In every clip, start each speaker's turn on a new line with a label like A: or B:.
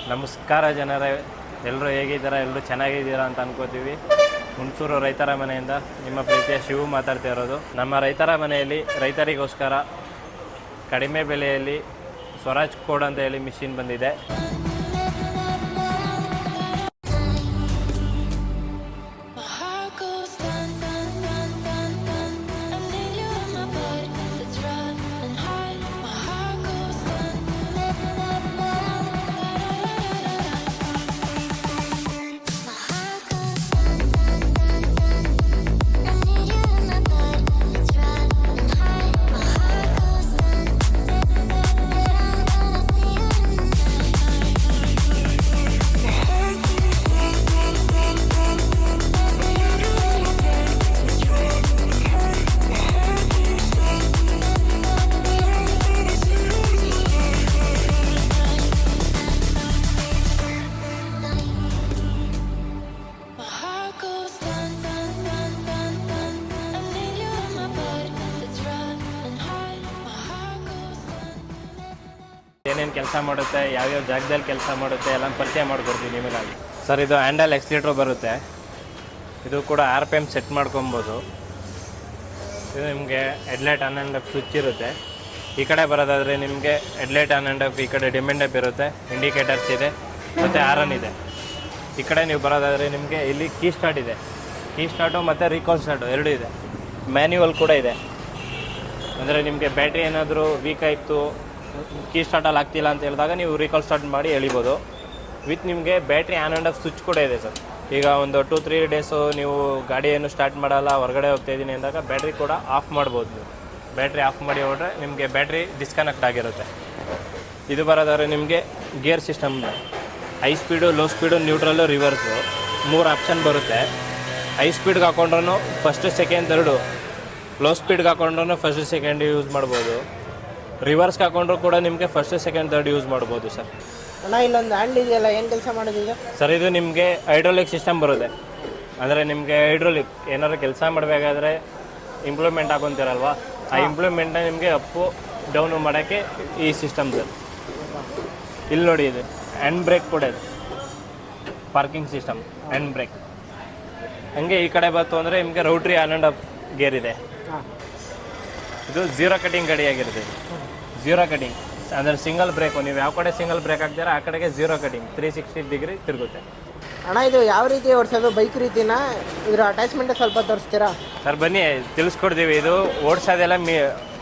A: ನಮಸ್ಕಾರ ಜನರೇ, ಎಲ್ಲರೂ ಹೇಗಿದ್ದೀರಾ? ಎಲ್ಲರೂ ಚೆನ್ನಾಗಿದ್ದೀರಾ ಅಂತ ಅನ್ಕೋತೀವಿ. ಹುಣಸೂರು ರೈತರ ಮನೆಯಿಂದ ನಿಮ್ಮ ಪ್ರೀತಿಯ ಶಿವು ಮಾತಾಡ್ತಾ ಇರೋದು. ನಮ್ಮ ರೈತರ ಮನೆಯಲ್ಲಿ ರೈತರಿಗೋಸ್ಕರ ಕಡಿಮೆ ಬೆಲೆಯಲ್ಲಿ ಸ್ವರಾಜ್ ಕೋಡ್ ಅಂತ ಹೇಳಿ ಮಿಷಿನ್ ಬಂದಿದೆ. ಏನೇನು ಕೆಲಸ ಮಾಡುತ್ತೆ, ಯಾವ್ಯಾವ ಜಾಗದಲ್ಲಿ ಕೆಲಸ ಮಾಡುತ್ತೆ ಎಲ್ಲ ಪರಿಚಯ ಮಾಡಿಕೊಡ್ತೀವಿ ನಿಮಗಾಗಿ. ಸರ್, ಇದು ಹ್ಯಾಂಡಲ್ ಎಕ್ಸ್ಲೇಟ್ರ್ ಬರುತ್ತೆ. ಇದು ಕೂಡ RPM ಸೆಟ್ ಮಾಡ್ಕೊಬೋದು. ಇದು ನಿಮಗೆ headlight on and off switch ಇರುತ್ತೆ. ಈ ಕಡೆ ಬರೋದಾದರೆ ನಿಮಗೆ ಹೆಡ್ಲೈಟ್ ಆನ್ ಆ್ಯಂಡ್ ಆಫ್, ಈ ಕಡೆ ಡಿಮೆಂಡ್ ಅಪ್ ಇರುತ್ತೆ, ಇಂಡಿಕೇಟರ್ಸ್ ಇದೆ ಮತ್ತು ಆರನ್ ಇದೆ. ಈ ಕಡೆ ನೀವು ಬರೋದಾದರೆ ನಿಮಗೆ ಇಲ್ಲಿ ಕೀ ಸ್ಟಾರ್ಟ್ ಇದೆ. ಕೀ ಸ್ಟಾರ್ಟು ಮತ್ತು ರೀಕಾಲ್ ಸ್ಟಾರ್ಟು ಎರಡೂ ಇದೆ. ಮ್ಯಾನ್ಯುವಲ್ ಕೂಡ ಇದೆ. ಅಂದರೆ ನಿಮಗೆ ಬ್ಯಾಟ್ರಿ ಏನಾದರೂ ವೀಕ್ ಆಯಿತು, ಕೀ ಸ್ಟಾರ್ಟಲ್ಲಿ ಆಗ್ತಿಲ್ಲ ಅಂತ ಹೇಳಿದಾಗ ನೀವು ರೀಕಾಲ್ ಸ್ಟಾರ್ಟ್ ಮಾಡಿ ಎಳಿಬೋದು. ವಿತ್ ನಿಮಗೆ battery on and off switch ಕೂಡ ಇದೆ ಸರ್. ಈಗ ಒಂದು 2-3 ಡೇಸು ನೀವು ಗಾಡಿಯನ್ನು ಸ್ಟಾರ್ಟ್ ಮಾಡಲ್ಲ, ಹೊರಗಡೆ ಹೋಗ್ತಾಯಿದ್ದೀನಿ ಅಂದಾಗ ಬ್ಯಾಟ್ರಿ ಕೂಡ ಆಫ್ ಮಾಡ್ಬೋದು. ನೀವು ಬ್ಯಾಟ್ರಿ ಆಫ್ ಮಾಡಿ ಹೊರಟ್ರೆ ನಿಮಗೆ ಬ್ಯಾಟ್ರಿ ಡಿಸ್ಕನೆಕ್ಟ್ ಆಗಿರುತ್ತೆ. ಇದು ಬರೋದಾದ್ರೆ ನಿಮಗೆ gear system, high speed, low speed, neutral, reverse 3 option ಬರುತ್ತೆ. ಹೈ ಸ್ಪೀಡ್ಗೆ ಹಾಕೊಂಡ್ರೂ ಫಸ್ಟ್ ಸೆಕೆಂಡ್ ಥರ್ಡು, ಲೋ ಸ್ಪೀಡ್ಗೆ ಹಾಕೊಂಡ್ರೂ ಫಸ್ಟ್ ಸೆಕೆಂಡ್ ಯೂಸ್ ಮಾಡ್ಬೋದು. ರಿವರ್ಸ್ಗೆ ಹಾಕೊಂಡ್ರು ಕೂಡ ನಿಮಗೆ ಫಸ್ಟ್ ಸೆಕೆಂಡ್ ಥರ್ಡ್ ಯೂಸ್ ಮಾಡ್ಬೋದು ಸರ್.
B: ಅಣ್ಣ, ಇಲ್ಲೊಂದು ಹ್ಯಾಂಡ್ ಇದೆಯಲ್ಲ, ಏನು ಕೆಲಸ ಮಾಡೋದಿದೆ
A: ಸರ್? ಇದು ನಿಮಗೆ ಹೈಡ್ರೋಲಿಕ್ ಸಿಸ್ಟಮ್ ಬರುತ್ತೆ. ಅಂದರೆ ನಿಮಗೆ ಹೈಡ್ರೋಲಿಕ್ ಏನಾದ್ರು ಕೆಲಸ ಮಾಡಬೇಕಾದ್ರೆ ಇಂಪ್ರೂವ್ಮೆಂಟ್ ಹಾಕೊತೀರಲ್ವ, ಆ ಇಂಪ್ರೂವ್ಮೆಂಟ್ನ ನಿಮಗೆ ಅಪ್ಪು ಡೌನು ಮಾಡೋಕ್ಕೆ ಈ ಸಿಸ್ಟಮ್ ಸರ್. ಇಲ್ಲಿ ನೋಡಿ, ಇದು ಹ್ಯಾಂಡ್ ಬ್ರೇಕ್ ಕೂಡ ಇದೆ, ಪಾರ್ಕಿಂಗ್ ಸಿಸ್ಟಮ್, ಹ್ಯಾಂಡ್ ಬ್ರೇಕ್. ಹಂಗೆ ಈ ಕಡೆ ಬಂತು ಅಂದರೆ ನಿಮಗೆ ರೌಟ್ರಿ ಆನ್ ಆ್ಯಂಡ್ ಆಫ್ ಗೇರ್ ಇದೆ. ಇದು ಝೀರೋ ಕಟಿಂಗ್ ಗಾಡಿಯಾಗಿರುತ್ತೆ. ಝೀರೋ ಕಟಿಂಗ್ ಅಂದರೆ ಸಿಂಗಲ್ ಬ್ರೇಕು, ನೀವು ಯಾವ ಕಡೆ ಸಿಂಗಲ್ ಬ್ರೇಕ್ ಹಾಕ್ತೀರಾ ಆ ಕಡೆಗೆ ಝೀರೋ ಕಟಿಂಗ್ 360 ಡಿಗ್ರಿ ತಿರುಗುತ್ತೆ.
B: ಅಣ್ಣ, ಇದು ಯಾವ ರೀತಿ ಓಡಿಸೋದು? ಬೈಕ್ ರೀತಿನ? ಇದರ ಅಟ್ಯಾಚ್ಮೆಂಟ್ ಸ್ವಲ್ಪ ತೋರಿಸ್ತೀರಾ
A: ಸರ್? ಬನ್ನಿ, ತಿಳಿಸ್ಕೊಡ್ತೀವಿ. ಇದು ಓಡಿಸೋದೆಲ್ಲ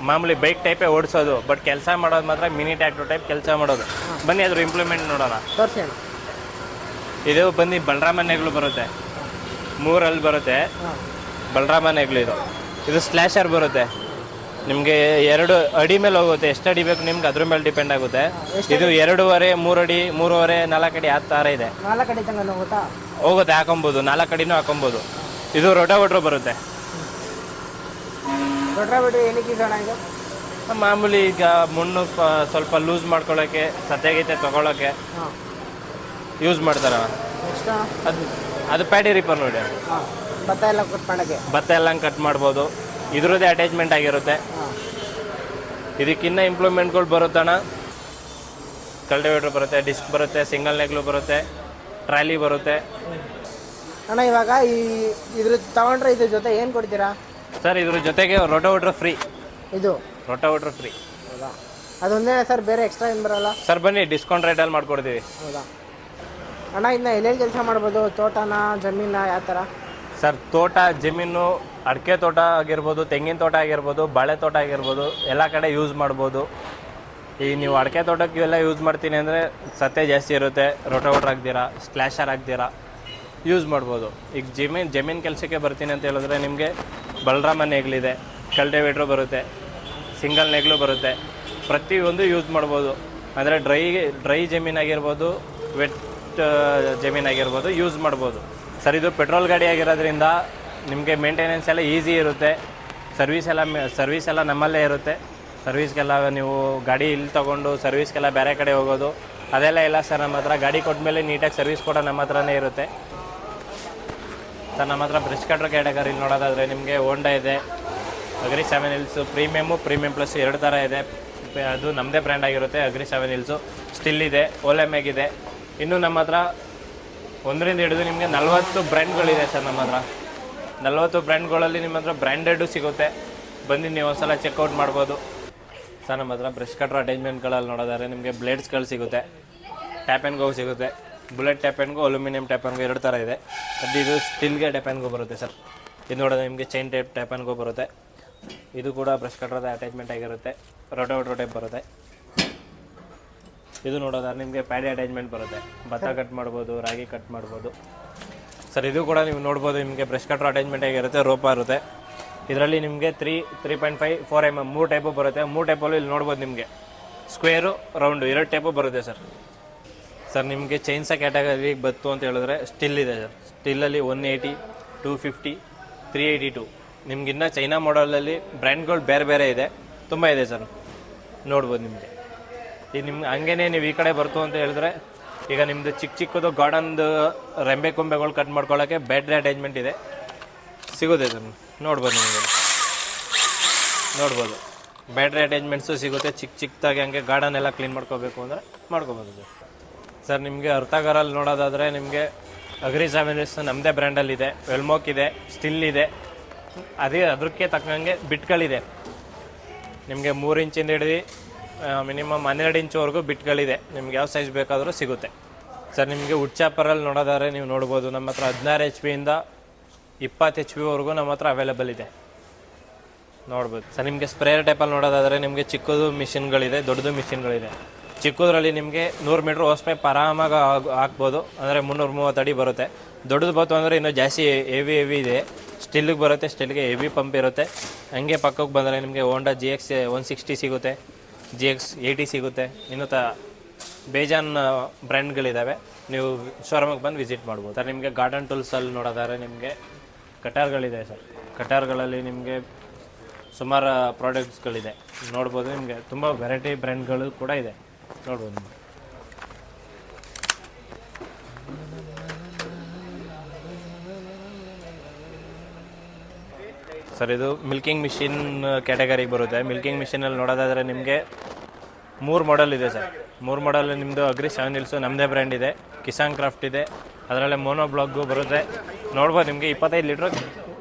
A: ಮಾಮೂಲಿ ಬೈಕ್ ಟೈಪೇ ಓಡಿಸೋದು, ಬಟ್ ಕೆಲಸ ಮಾಡೋದು ಮಾತ್ರ ಮಿನಿ ಟ್ರ್ಯಾಕ್ಟರ್ ಟೈಪ್ ಕೆಲಸ ಮಾಡೋದು. ಬನ್ನಿ ಅದ್ರ ಇಂಪ್ಲಿಮೆಂಟ್ ನೋಡೋಣ.
B: ತೋರಿಸಿ ಅಣ್ಣ.
A: ಇದು ಬನ್ನಿ, ಬಲರಾಮ ನೇಗ್ಲು ಬರುತ್ತೆ, 3 ಬರುತ್ತೆ ಬಲರಾಮ ನೇಗ್ಲು. ಇದು ಸ್ಲ್ಯಾಶರ್ ಬರುತ್ತೆ. ನಿಮಗೆ 2 ಅಡಿ ಮೇಲೆ ಹೋಗುತ್ತೆ. ಎಷ್ಟು ಅಡಿ ಬೇಕು ನಿಮ್ಗೆ ಅದ್ರ ಮೇಲೆ ಡಿಪೆಂಡ್ ಆಗುತ್ತೆ. ಇದು 2.5, 3 ಅಡಿ, 3.5, 4 ಅಡಿ ಆ ಥರ ಇದೆ.
B: 4 ಅಡಿ ತನಕ
A: ಹೋಗುತ್ತೆ, ಹಾಕೊಬೋದು. 4 ಅಡಿನೂ ಹಾಕೊಬೋದು. ಇದು ರೋಟಾವೇಟ್ರ್ ಬರುತ್ತೆ.
B: ರೋಟಾವೇಟ್ರ್ ಏನಕ್ಕೆ ಯೂಸ್ ಅಣ್ಣ ಇದು?
A: ಮಾಮೂಲಿ ಈಗ ಮಣ್ಣು ಸ್ವಲ್ಪ ಲೂಸ್ ಮಾಡ್ಕೊಳ್ಳೋಕ್ಕೆ, ಸತ್ಯಾಗೀತೆ ತೊಗೊಳಕ್ಕೆ ಯೂಸ್ ಮಾಡ್ತಾರೆ. ಅದು ಪ್ಯಾಡಿ ರಿಪೇರ್ ನೋಡಿ.
B: ಭತ್ತ ಎಲ್ಲ ಕಟ್ ಮಾಡೋಕ್ಕೆ,
A: ಭತ್ತ ಎಲ್ಲ ಕಟ್ ಮಾಡ್ಬೋದು. ಇದ್ರದ್ದೇ ಅಟ್ಯಾಚ್ಮೆಂಟ್ ಆಗಿರುತ್ತೆ. ಇದಕ್ಕಿನ್ನ ಇಂಪ್ರೂವ್ಮೆಂಟ್ಗಳು ಬರುತ್ತಣ್ಣ. ಕಲ್ಟಿವೇಟ್ರ್ ಬರುತ್ತೆ, ಡಿಸ್ಕ್ ಬರುತ್ತೆ, ಸಿಂಗಲ್ ನೆಗ್ಲು ಬರುತ್ತೆ, ಟ್ರಾಲಿ ಬರುತ್ತೆ.
B: ಅಣ್ಣ, ಇವಾಗ ಇದ್ರ ತಗೊಂಡ್ರೆ ಇದ್ರ ಜೊತೆ ಏನು ಕೊಡ್ತೀರಾ
A: ಸರ್? ಇದ್ರ ಜೊತೆಗೆ ರೋಟಾವೇಟ್ರ್ ಫ್ರೀ.
B: ಇದು
A: ರೋಟಾವೇಟ್ರ್ ಫ್ರೀ.
B: ಹೌದಾ? ಅದೊಂದೇ ಸರ್, ಬೇರೆ ಎಕ್ಸ್ಟ್ರಾ ಏನು ಬರೋಲ್ಲ
A: ಸರ್? ಬನ್ನಿ, ಡಿಸ್ಕೌಂಟ್ ರೇಟಲ್ಲಿ ಮಾಡ್ಕೊಡ್ತೀವಿ.
B: ಹೌದಾ ಅಣ್ಣ? ಇನ್ನು ಎಲ್ಲೆಲ್ಲಿ ಕೆಲಸ ಮಾಡ್ಬೋದು? ತೋಟನ, ಜಮೀನ, ಯಾವ ಥರ
A: ಸರ್? ತೋಟ, ಜಮೀನು, ಅಡಿಕೆ ತೋಟ ಆಗಿರ್ಬೋದು, ತೆಂಗಿನ ತೋಟ ಆಗಿರ್ಬೋದು, ಬಾಳೆ ತೋಟ ಆಗಿರ್ಬೋದು, ಎಲ್ಲ ಕಡೆ ಯೂಸ್ ಮಾಡ್ಬೋದು. ಈಗ ನೀವು ಅಡಿಕೆ ತೋಟಕ್ಕೆ ಇವೆಲ್ಲ ಯೂಸ್ ಮಾಡ್ತೀನಿ ಅಂದರೆ ಸತ್ತೆ ಜಾಸ್ತಿ ಇರುತ್ತೆ. ರೋಟಾವೇಟ್ರ್ ಹಾಕ್ತೀರಾ, ಸ್ಲ್ಯಾಶರ್ ಹಾಕ್ತೀರಾ, ಯೂಸ್ ಮಾಡ್ಬೋದು. ಈಗ ಜಮೀನು ಕೆಲಸಕ್ಕೆ ಬರ್ತೀನಿ ಅಂತ ಹೇಳಿದ್ರೆ ನಿಮಗೆ ಬಲರಾಮ ನೇಗ್ಲಿದೆ, ಕಲ್ಟಿವೇಟ್ರು ಬರುತ್ತೆ, ಸಿಂಗಲ್ ನೇಗ್ಲು ಬರುತ್ತೆ. ಪ್ರತಿಯೊಂದು ಯೂಸ್ ಮಾಡ್ಬೋದು. ಅಂದರೆ ಡ್ರೈ ಜಮೀನಾಗಿರ್ಬೋದು, ವೆಟ್ ಜಮೀನಾಗಿರ್ಬೋದು ಯೂಸ್ ಮಾಡ್ಬೋದು. ಸರ್, ಇದು ಪೆಟ್ರೋಲ್ ಗಾಡಿ ಆಗಿರೋದ್ರಿಂದ ನಿಮಗೆ ಮೇಂಟೆನೆನ್ಸ್ ಎಲ್ಲ ಈಸಿ ಇರುತ್ತೆ. ಸರ್ವಿಸ್ ಎಲ್ಲ ನಮ್ಮಲ್ಲೇ ಇರುತ್ತೆ. ಸರ್ವಿಸ್ಗೆಲ್ಲ ನೀವು ಗಾಡಿ ಇಲ್ಲಿ ತೊಗೊಂಡು ಸರ್ವಿಸ್ಗೆಲ್ಲ ಬೇರೆ ಕಡೆ ಹೋಗೋದು ಅದೆಲ್ಲ ಇಲ್ಲ ಸರ್. ನಮ್ಮ ಹತ್ರ ಗಾಡಿ ಕೊಟ್ಟಮೇಲೆ ನೀಟಾಗಿ ಸರ್ವಿಸ್ ಕೂಡ ನಮ್ಮ ಹತ್ರನೇ ಇರುತ್ತೆ ಸರ್. ನಮ್ಮ ಹತ್ರ ಬ್ರಷ್ ಕಟ್ರ್ ಕ್ಯಾಟಗರಿ ನೋಡೋದಾದರೆ ನಿಮಗೆ ಹೋಂಡಾ ಇದೆ, ಅಗ್ರಿ 7 ಹಿಲ್ಸು, ಪ್ರೀಮಿಯಮ್ ಪ್ಲಸ್ 2 ಥರ ಇದೆ. ಅದು ನಮ್ಮದೇ ಬ್ರ್ಯಾಂಡ್ ಆಗಿರುತ್ತೆ. ಅಗ್ರಿ 7 ಹಿಲ್ಸು ಸ್ಟಿಲ್ ಇದೆ, ಓಲೆಮ್ಯಾಗ್ ಇದೆ, ಇನ್ನು ನಮ್ಮ ಹತ್ರ 1ರಿಂದ ಹಿಡಿದು ನಿಮಗೆ 40 ಬ್ರ್ಯಾಂಡ್ಗಳಿದೆ ಸರ್ ನಮ್ಮ ಹತ್ರ. 40 ಬ್ರ್ಯಾಂಡ್ಗಳಲ್ಲಿ ನಿಮ್ಮ ಹತ್ರ ಬ್ರ್ಯಾಂಡೆಡ್ಡು ಸಿಗುತ್ತೆ. ಬಂದು ನೀವು ಒಂದ್ಸಲ ಚೆಕ್ಔಟ್ ಮಾಡ್ಬೋದು ಸರ್. ನಮ್ಮ ಹತ್ರ ಬ್ರಷ್ ಕಟ್ರ್ ಅಟೇಚ್ಮೆಂಟ್ಗಳಲ್ಲಿ ನೋಡೋದಾದ್ರೆ ನಿಮಗೆ ಬ್ಲೇಡ್ಸ್ಗಳು ಸಿಗುತ್ತೆ, ಟ್ಯಾಪ್ ಆ್ಯಂಡ್ ಗೋ ಸಿಗುತ್ತೆ. Bullet tap and go, aluminium tap and go 2 ಥರ ಇದೆ. ಇದು ಸ್ಟಿಲ್ಗೆ ಟ್ಯಾಪ್ ಆ್ಯಂಡ್ ಗೋ ಬರುತ್ತೆ ಸರ್. ಇದು ನೋಡೋದು ನಿಮಗೆ chain type tap and go ಬರುತ್ತೆ. ಇದು ಕೂಡ ಬ್ರಷ್ ಕಟ್ರದ ಅಟ್ಯಾಚ್ಮೆಂಟ್ ಆಗಿರುತ್ತೆ, ರೋಟೋ ಟೈಪ್ ಬರುತ್ತೆ. ಇದು ನೋಡೋದಾದ್ರೆ ನಿಮಗೆ ಪ್ಯಾಡಿ ಅಟ್ಯಾಚ್ಮೆಂಟ್ ಬರುತ್ತೆ, ಭತ್ತ ಕಟ್ ಮಾಡ್ಬೋದು, ರಾಗಿ ಕಟ್ ಮಾಡ್ಬೋದು ಸರ್. ಇದು ಕೂಡ ನೀವು ನೋಡ್ಬೋದು ನಿಮಗೆ ಬ್ರಷ್ ಕಟ್ರ್ ಅಟ್ಯಾಚ್ಮೆಂಟ್ ಆಗಿರುತ್ತೆ, ರೋಪ ಇರುತ್ತೆ. ಇದರಲ್ಲಿ ನಿಮಗೆ 3.5 4 mm 3 ಟೈಪು ಬರುತ್ತೆ. 3 ಟೈಪಲ್ಲಿ ಇಲ್ಲಿ ನೋಡ್ಬೋದು ನಿಮಗೆ ಸ್ಕ್ವೇರು, ರೌಂಡು 2 ಟೈಪು ಬರುತ್ತೆ ಸರ್. ಸರ್ ನಿಮಗೆ ಚೈನ್ಸ ಕ್ಯಾಟಗರಿಗೆ ಬಂತು ಅಂತ ಹೇಳಿದ್ರೆ ಸ್ಟಿಲ್ ಇದೆ ಸರ್. ಸ್ಟಿಲ್ಲಲ್ಲಿ 180, 250, 382 ನಿಮ್ಗಿನ್ನ ಚೈನಾ ಮಾಡಲಲ್ಲಿ ಬ್ರ್ಯಾಂಡ್ಗಳು ಬೇರೆ ಬೇರೆ ಇದೆ, ತುಂಬ ಇದೆ ಸರ್. ನೋಡ್ಬೋದು ನಿಮಗೆ. ಈಗ ನಿಮ್ಗೆ ಹಂಗೇನೆ ನೀವು ಈ ಕಡೆ ಬರ್ತು ಅಂತ ಹೇಳಿದ್ರೆ ಈಗ ನಿಮ್ಮದು ಚಿಕ್ಕದು ಗಾರ್ಡನ್ದು ರೆಂಬೆ ಕೊಂಬೆಗಳು ಕಟ್ ಮಾಡ್ಕೊಳ್ಳೋಕ್ಕೆ ಬ್ಯಾಟ್ರಿ ಅಟ್ಯಾಚ್ಮೆಂಟ್ ಇದೆ, ಸಿಗುತ್ತೆ ಸರ್. ನೋಡ್ಬೋದು ನಿಮಗೆ, ನೋಡ್ಬೋದು ಬ್ಯಾಟ್ರಿ ಅಟ್ಯಾಚ್ಮೆಂಟ್ಸು ಸಿಗುತ್ತೆ. ಚಿಕ್ಕದಾಗಿ ಹಂಗೆ ಗಾರ್ಡನ್ ಎಲ್ಲ ಕ್ಲೀನ್ ಮಾಡ್ಕೋಬೇಕು ಅಂದರೆ ಮಾಡ್ಕೋಬೋದು ಸರ್. ಸರ್ ನಿಮಗೆ ಅರ್ಥಗಾರಲ್ಲಿ ನೋಡೋದಾದರೆ ನಿಮಗೆ ಅಗ್ರಿ ಸ್ಯಾಮಿನಿಸ್ ನಮ್ಮದೇ ಬ್ರ್ಯಾಂಡಲ್ಲಿದೆ, ವೆಲ್ಮೋಕ್ ಇದೆ, ಸ್ಟಿಲ್ ಇದೆ. ಅದಕ್ಕೆ ತಕ್ಕಂಗೆ ಬಿಟ್ಗಳಿದೆ. ನಿಮಗೆ 3 ಇಂಚಿಂದ ಹಿಡಿದು ಮಿನಿಮಮ್ 12 ಇಂಚ್ವರೆಗೂ ಬಿಟ್ಗಳಿದೆ. ನಿಮ್ಗೆ ಯಾವ ಸೈಜ್ ಬೇಕಾದರೂ ಸಿಗುತ್ತೆ ಸರ್. ನಿಮಗೆ ವುಡ್ ಚಾಪರಲ್ಲಿ ನೋಡೋದಾದ್ರೆ ನೀವು ನೋಡ್ಬೋದು ನಮ್ಮ ಹತ್ರ 16 HP ಇಂದ 20 HP ವರೆಗೂ ನಮ್ಮ ಹತ್ರ ಅವೈಲೇಬಲ್ ಇದೆ, ನೋಡ್ಬೋದು ಸರ್. ನಿಮಗೆ ಸ್ಪ್ರೇಯರ್ ಟೈಪಲ್ಲಿ ನೋಡೋದಾದರೆ ನಿಮಗೆ ಚಿಕ್ಕದು ಮಿಷಿನ್ಗಳಿದೆ, ದೊಡ್ಡದು ಮಿಷಿನ್ಗಳಿದೆ. ಚಿಕ್ಕದ್ರಲ್ಲಿ ನಿಮಗೆ 100 ಮೀಟ್ರ್ ಹೋಸ್ ಪೈಪ್ ಆರಾಮಾಗಿ ಹಾಕ್ಬೋದು, ಅಂದರೆ 330 ಅಡಿ ಬರುತ್ತೆ. ದೊಡ್ಡದು ಬಂತು ಅಂದರೆ ಇನ್ನೂ ಜಾಸ್ತಿ ಹೆವಿ ಇದೆ. ಸ್ಟಿಲ್ಗೆ ಬರುತ್ತೆ, ಸ್ಟಿಲ್ಗೆ ಹೆವಿ ಪಂಪ್ ಇರುತ್ತೆ. ಹಂಗೆ ಪಕ್ಕಕ್ಕೆ ಬಂದರೆ ನಿಮಗೆ ಹೋಂಡಾ GX 160 ಸಿಗುತ್ತೆ, GX 80 ಸಿಗುತ್ತೆ. ಇನ್ನು ಬೇಜಾನ್ ಬ್ರ್ಯಾಂಡ್ಗಳಿದ್ದಾವೆ, ನೀವು ಶೋರೂಮಿಗೆ ಬಂದು ವಿಸಿಟ್ ಮಾಡ್ಬೋದು ಸರ್. ನಿಮಗೆ ಗಾರ್ಡನ್ ಟೂಲ್ಸಲ್ಲಿ ನೋಡೋದಾದ್ರೆ ನಿಮಗೆ ಕಟಾರ್ಗಳಿದೆ ಸರ್. ಕಟಾರ್ಗಳಲ್ಲಿ ನಿಮಗೆ ಸುಮಾರು ಪ್ರಾಡಕ್ಟ್ಸ್ಗಳಿದೆ, ನೋಡ್ಬೋದು. ನಿಮಗೆ ತುಂಬ ವೆರೈಟಿ ಬ್ರ್ಯಾಂಡ್ಗಳು ಕೂಡ ಇದೆ, ನೋಡ್ಬೋದು ನಿಮಗೆ. ಸರ್ ಇದು ಮಿಲ್ಕಿಂಗ್ ಮಿಷಿನ್ ಕ್ಯಾಟಗರಿಗೆ ಬರುತ್ತೆ. ಮಿಲ್ಕಿಂಗ್ ಮಿಷಿನಲ್ಲಿ ನೋಡೋದಾದರೆ ನಿಮಗೆ 3 ಮಾಡೆಲ್ ಇದೆ ಸರ್. 3 ಮಾಡೆಲ್ ನಿಮ್ಮದು ಅಗ್ರಿ 7 ಹಿಲ್ಸು ನಮ್ಮದೇ ಬ್ರ್ಯಾಂಡ್ ಇದೆ, ಕಿಸಾನ್ ಕ್ರಾಫ್ಟ್ ಇದೆ, ಅದರಲ್ಲೇ ಮೋನೋ ಬ್ಲಾಕ್ಗು ಬರುತ್ತೆ. ನೋಡ್ಬೋದು ನಿಮಗೆ 25 ಲೀಟ್ರ್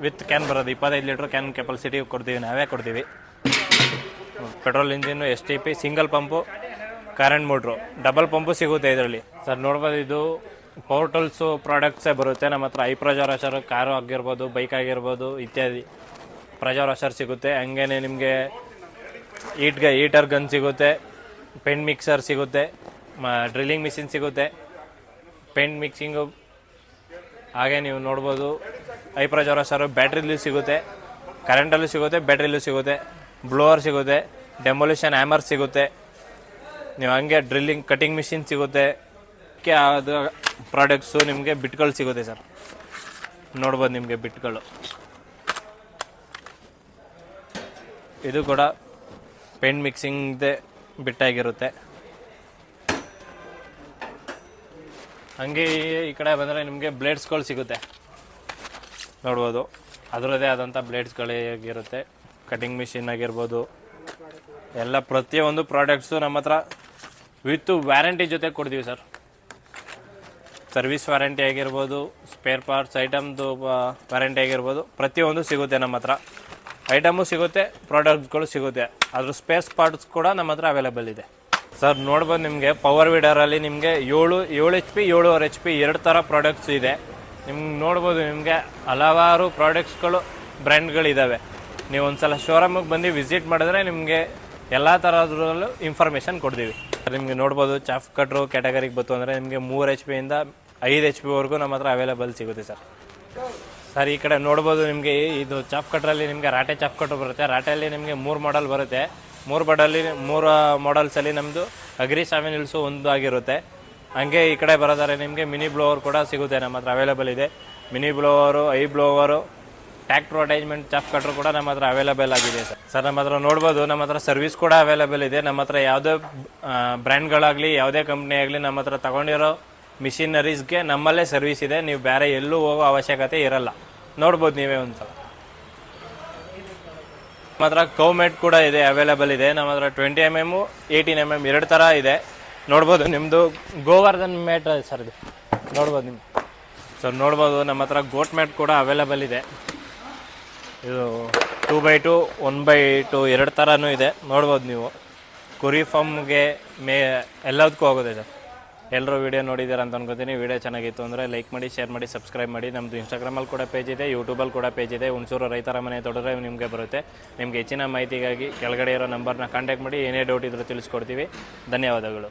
A: ವಿತ್ ಕ್ಯಾನ್ ಬರೋದು. 25 ಲೀಟ್ರ್ ಕ್ಯಾನ್ ಕೆಪಾಸಿಟಿ ಕೊಡ್ತೀವಿ, ನಾವೇ ಕೊಡ್ತೀವಿ. Petrol engine, STP, single pump, current motor, double pump ಸಿಗುತ್ತೆ ಇದರಲ್ಲಿ ಸರ್. ನೋಡ್ಬೋದು ಇದು ಪವರ್ ಟೂಲ್ಸು ಪ್ರಾಡಕ್ಟ್ಸೇ ಬರುತ್ತೆ ನಮ್ಮ ಹತ್ರ. ಐ ಪ್ರೆಷರ್ ವಾಷರ್, ಕಾರು ಆಗಿರ್ಬೋದು, ಬೈಕ್ ಆಗಿರ್ಬೋದು ಇತ್ಯಾದಿ ಪ್ರೆಷರ್ ವಾಷರ್ ಸಿಗುತ್ತೆ. ಹಂಗೇ ನಿಮಗೆ ಹೀಟರ್ ಗನ್ ಸಿಗುತ್ತೆ, ಪೇಂಟ್ ಮಿಕ್ಸರ್ ಸಿಗುತ್ತೆ, ಡ್ರಿಲ್ಲಿಂಗ್ ಮಿಷಿನ್ ಸಿಗುತ್ತೆ, ಪೇಂಟ್ ಮಿಕ್ಸಿಂಗು. ಹಾಗೆ ನೀವು ನೋಡ್ಬೋದು ಐ ಪ್ರೆಷರ್ ವಾಷರು ಬ್ಯಾಟ್ರಿಲೂ ಸಿಗುತ್ತೆ, ಕರೆಂಟಲ್ಲೂ ಸಿಗುತ್ತೆ, ಬ್ಯಾಟ್ರಿಲೂ ಸಿಗುತ್ತೆ. ಬ್ಲೋವರ್ ಸಿಗುತ್ತೆ, ಡೆಮೊಲಿಷನ್ ಹ್ಯಾಮರ್ ಸಿಗುತ್ತೆ. ನೀವು ಹಂಗೆ ಡ್ರಿಲ್ಲಿಂಗ್ ಕಟಿಂಗ್ ಮಿಷಿನ್ ಸಿಗುತ್ತೆ. ಅದು ಪ್ರಾಡಕ್ಟ್ಸು ನಿಮಗೆ ಬಿಟ್ಗಳು ಸಿಗುತ್ತೆ ಸರ್. ನೋಡ್ಬೋದು ನಿಮಗೆ ಬಿಟ್ಗಳು. ಇದು ಕೂಡ ಪೇಂಟ್ ಮಿಕ್ಸಿಂಗ್ದೇ ಬಿಟ್ಟಾಗಿರುತ್ತೆ. ಹಂಗೆ ಈ ಕಡೆ ಬಂದರೆ ನಿಮಗೆ ಬ್ಲೇಡ್ಸ್ಗಳು ಸಿಗುತ್ತೆ, ನೋಡ್ಬೋದು. ಅದರದ್ದೇ ಆದಂಥ ಬ್ಲೇಡ್ಸ್ಗಳಿರುತ್ತೆ. ಕಟಿಂಗ್ ಮಿಷಿನ್ ಆಗಿರ್ಬೋದು, ಎಲ್ಲ ಪ್ರತಿಯೊಂದು ಪ್ರಾಡಕ್ಟ್ಸು ನಮ್ಮ ಹತ್ರ ವಿತ್ ವ್ಯಾರಂಟಿ ಜೊತೆ ಕೊಡ್ತೀವಿ ಸರ್. ಸರ್ವಿಸ್ ವ್ಯಾರಂಟಿ ಆಗಿರ್ಬೋದು, ಸ್ಪೇರ್ ಪಾರ್ಟ್ಸ್ ಐಟಮ್ದು ವ್ಯಾರಂಟಿ ಆಗಿರ್ಬೋದು, ಪ್ರತಿಯೊಂದು ಸಿಗುತ್ತೆ ನಮ್ಮ ಹತ್ರ. ಐಟಮು ಸಿಗುತ್ತೆ, ಪ್ರಾಡಕ್ಟ್ಸ್ಗಳು ಸಿಗುತ್ತೆ. ಅದ್ರ ಸ್ಪೇರ್ ಪಾರ್ಟ್ಸ್ ಕೂಡ ನಮ್ಮ ಹತ್ರ ಅವೈಲೇಬಲ್ ಇದೆ ಸರ್. ನೋಡ್ಬೋದು ನಿಮಗೆ ಪವರ್ ವೀಡರಲ್ಲಿ ನಿಮಗೆ 7 HP 7.5 HP 2 ಥರ ಪ್ರಾಡಕ್ಟ್ಸ್ ಇದೆ. ನಿಮ್ಗೆ ನೋಡ್ಬೋದು ನಿಮಗೆ ಹಲವಾರು ಪ್ರಾಡಕ್ಟ್ಸ್ಗಳು ಬ್ರ್ಯಾಂಡ್ಗಳಿದ್ದಾವೆ. ನೀವು ಒಂದ್ಸಲ ಶೋರೂಮಿಗೆ ಬಂದು ವಿಸಿಟ್ ಮಾಡಿದ್ರೆ ನಿಮಗೆ ಎಲ್ಲ ಥರದ್ರಲ್ಲೂ ಇನ್ಫಾರ್ಮೇಷನ್ ಕೊಡ್ತೀವಿ. ನಿಮಗೆ ನೋಡ್ಬೋದು ಚಾಫ್ ಕಟ್ರು ಕ್ಯಾಟಗರಿಗೆ ಬಂತು ಅಂದರೆ ನಿಮಗೆ 3 HP ಇಂದ 5 HP ವರೆಗೂ ನಮ್ಮ ಹತ್ರ ಅವೈಲೇಬಲ್ ಸಿಗುತ್ತೆ ಸರ್. ಸರ್ ಈ ಕಡೆ ನೋಡ್ಬೋದು ನಿಮಗೆ ಇದು ಚಾಫ್ ಕಟ್ರಲ್ಲಿ ನಿಮಗೆ ರಾಟೆ ಚಾಫ್ ಕಟ್ರು ಬರುತ್ತೆ. ರಾಟೆಯಲ್ಲಿ ನಿಮಗೆ 3 ಮಾಡೆಲ್ ಬರುತ್ತೆ. 3 ಮಾಡೆಲ್ಸಲ್ಲಿ ನಮ್ಮದು ಅಗ್ರಿ 7 ಹಿಲ್ಸು ಒಂದು ಆಗಿರುತ್ತೆ. ಹಂಗೆ ಈ ಕಡೆ ಬರೋದಾರೆ ನಿಮಗೆ ಮಿನಿ ಬ್ಲೋವರ್ ಕೂಡ ಸಿಗುತ್ತೆ, ನಮ್ಮ ಹತ್ರ ಅವೈಲೇಬಲ್ ಇದೆ. Mini blower, I blower, tractor attachment chaff cutter ಕೂಡ ನಮ್ಮ ಹತ್ರ ಅವೈಲೇಬಲ್ ಆಗಿದೆ ಸರ್. ನಮ್ಮ ಹತ್ರ ನೋಡ್ಬೋದು ನಮ್ಮ ಹತ್ರ ಸರ್ವಿಸ್ ಕೂಡ ಅವೈಲೇಬಲ್ ಇದೆ. ನಮ್ಮ ಹತ್ರ ಯಾವುದೇ ಬ್ರ್ಯಾಂಡ್ಗಳಾಗಲಿ ಯಾವುದೇ ಕಂಪ್ನಿ ಆಗಲಿ ನಮ್ಮ ಹತ್ರ ತಗೊಂಡಿರೋ ಮಿಷಿನರೀಸ್ಗೆ ನಮ್ಮಲ್ಲೇ ಸರ್ವಿಸ್ ಇದೆ. ನೀವು ಬೇರೆ ಎಲ್ಲೂ ಹೋಗೋ ಅವಶ್ಯಕತೆ ಇರಲ್ಲ, ನೋಡ್ಬೋದು ನೀವೇ ಒಂದ್ಸಲ. ನಮ್ಮ ಹತ್ರ ಕೌಮೆಟ್ ಕೂಡ ಇದೆ, ಅವೈಲೇಬಲ್ ಇದೆ. ನಮ್ಮ ಹತ್ರ 20 mm 18 mm 2 ಥರ ಇದೆ. ನೋಡ್ಬೋದು ನಿಮ್ಮದು ಗೋವರ್ಧನ್ ಮ್ಯಾಟ್ ಸರ್ ಇದು ನೋಡ್ಬೋದು ನಿಮ್ಮ ಸರ್ ನೋಡ್ಬೋದು ನಮ್ಮ ಹತ್ರ ಗೋಟ್ ಮ್ಯಾಟ್ ಕೂಡ ಅವೈಲೇಬಲ್ ಇದೆ. ಇದು 2x2 1x2 ಎರಡು ಥರನೂ ಇದೆ ನೋಡ್ಬೋದು ನೀವು. ಕುರಿ ಫಾರ್ಮ್ಗೆ ಎಲ್ಲದಕ್ಕೂ ಹೋಗೋದೆ ಸರ್. ಎಲ್ಲರೂ ವೀಡಿಯೋ ನೋಡಿದ್ದೀರ ಅಂತ ಅನ್ಕೋತೀನಿ. ವೀಡಿಯೋ ಚೆನ್ನಾಗಿತ್ತು ಅಂದರೆ ಲೈಕ್ ಮಾಡಿ, ಶೇರ್ ಮಾಡಿ, ಸಬ್ಸ್ಕ್ರೈಬ್ ಮಾಡಿ. ನಮ್ಮದು ಇನ್ಸ್ಟಾಗ್ರಾಮಲ್ಲಿ ಕೂಡ ಪೇಜ್ ಇದೆ, ಯೂಟ್ಯೂಬಲ್ಲಿ ಕೂಡ ಪೇಜ್ ಇದೆ. ಹುಣಸೂರು ರೈತರ ಮನೆ ತೊಡರೆ ನಿಮಗೆ ಬರುತ್ತೆ. ನಿಮಗೆ ಹೆಚ್ಚಿನ ಮಾಹಿತಿಗಾಗಿ ಕೆಳಗಡೆ ಇರೋ ನಂಬರ್ನ ಕಾಂಟ್ಯಾಕ್ಟ್ ಮಾಡಿ. ಏನೇ ಡೌಟ್ ಇದ್ರೂ ತಿಳಿಸ್ಕೊಡ್ತೀವಿ. ಧನ್ಯವಾದಗಳು.